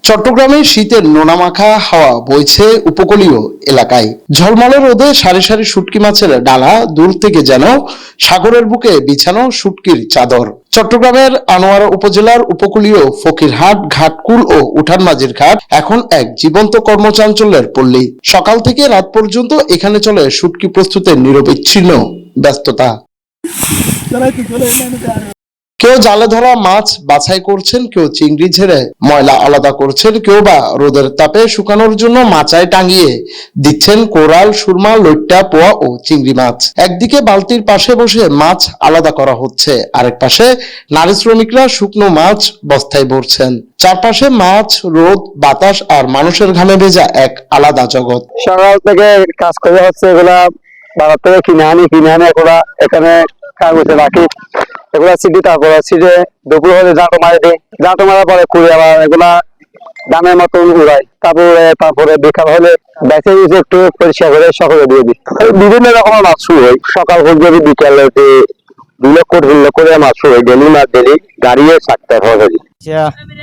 চট্টগ্রামে শীতের নোনামাখা হাওয়া বইছে উপকূলীয় এলাকায়। ঝলমলে রোদে সারি সারি শুটকি মাছের ডালা, দূর থেকে যেন সাগরের বুকে বিছানো শুটকির চাদর। চট্টগ্রামের আনোয়ারা উপজেলার উপকূলীয় ফকিরহাট, ঘাটকুল ও উঠানমাঝির ঘাট এখন এক জীবন্ত কর্মচাঞ্চল্যের পল্লী। সকাল থেকে রাত পর্যন্ত এখানে চলে শুটকি প্রস্তুতের নিরবিচ্ছিন্ন ব্যস্ততা। কেউ জালে ধরা মাছ বাছাই করছেন, কেউ চিংড়ি ঝেড়ে ময়লা আলাদা করছেন, কেউ বা রোদের তাপে শুকানোর জন্য মাচায় টাঙিয়ে দিচ্ছেন কোরাল, সুরমা, লইট্টা, পোয়া ও চিংড়ি মাছ। একদিকে বালতির পাশে বসে মাছ আলাদা করা হচ্ছে, আরেক পাশে নারী শ্রমিকরা শুকনো মাছ বস্তায় ভরছেন। চারপাশে মাছ, রোদ, বাতাস আর মানুষের ঘামে ভেজা এক আলাদা জগৎ। সকাল থেকে কাজ করে হচ্ছে, এগুলা বাজার থেকে কিনে আনি এগুলা এখানে কাগজে রাখি, এগুলা সিটি, তারপরে সিটে দুপুর হলে জাঁটো মারি দিই, জাঁটো মারার পরে কুড়ি আবার এগুলা দামের মতন উড়াই, তারপরে বিকাল হলে বেঁচে দিয়েছে একটু পরিষ্কার করে সকালে দিয়ে দিই। বিভিন্ন রকমের মাছ শুরু হয়, সকাল পর্যন্ত বিকালে 2 লক্ষ করে মাছ শুরু হয়, ডেলি মাছ ডেলি গাড়িয়ে 7টা হয়।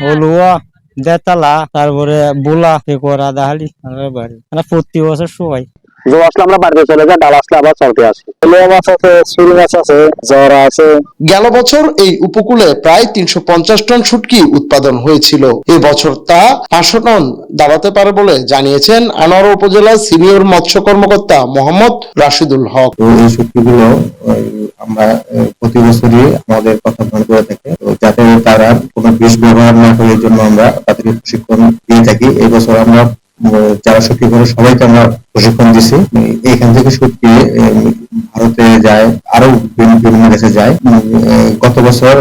হলুয়া দেতালা, তারপরে বুলা করা দাহালি বাড়ি প্রতি বছর সবাই যে আসলে আমরা বাড়িতে চলে যাই, ডাল আসলে আবার চলতে আসি। মাছ আছে, সুরি মাছ আছে, জরা আছে। গেল বছর এই উপকূলে প্রায় 350 টন শুটকি উৎপাদন হয়েছিল। এবছর তা 500 টন দাঁড়াতে পারে বলে জানিয়েছেন আনোয়ারা উপজেলার সিনিয়র মৎস্য কর্মকর্তা মোহাম্মদ রাশিদুল হক। এই শুটকিগুলো আমরা প্রতি বছরই আমাদের তত্ত্বাবধান করে থাকি, যাতে তারা কোনো বিষ ব্যবহার না করে, জন্য আমরা তাদেরকে প্রশিক্ষণ দিয়ে থাকি। এই বছর আমরা যারা শুটকি করে সবাইকে আমরা প্রশিক্ষণ দিচ্ছি। এইখান থেকে শুটকি ভারতে যায়, আরো বিভিন্ন দেশে যায়। গত বছর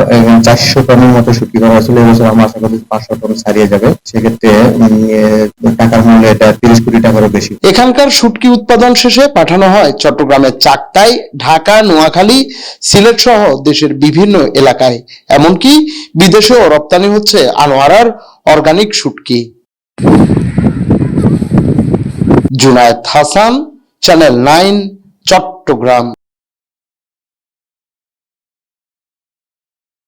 400 টনের মতো শুটকি করা হয়েছিল, এবছর আমরা আশা করি 500 টন ছাড়িয়ে যাবে। সেক্ষেত্রে টাকার মূল্য এটা 30 কোটি টাকারও বেশি। এখানকার শুটকি উৎপাদন শেষে পাঠানো হয় চট্টগ্রামের চাকতাই, ঢাকা, নোয়াখালী, সিলেট সহ দেশের বিভিন্ন এলাকায়। এমনকি বিদেশেও রপ্তানি হচ্ছে আনোয়ারার অর্গানিক শুটকি। জুনায়েদ হাসান, চ্যানেল 9, চট্টগ্রাম।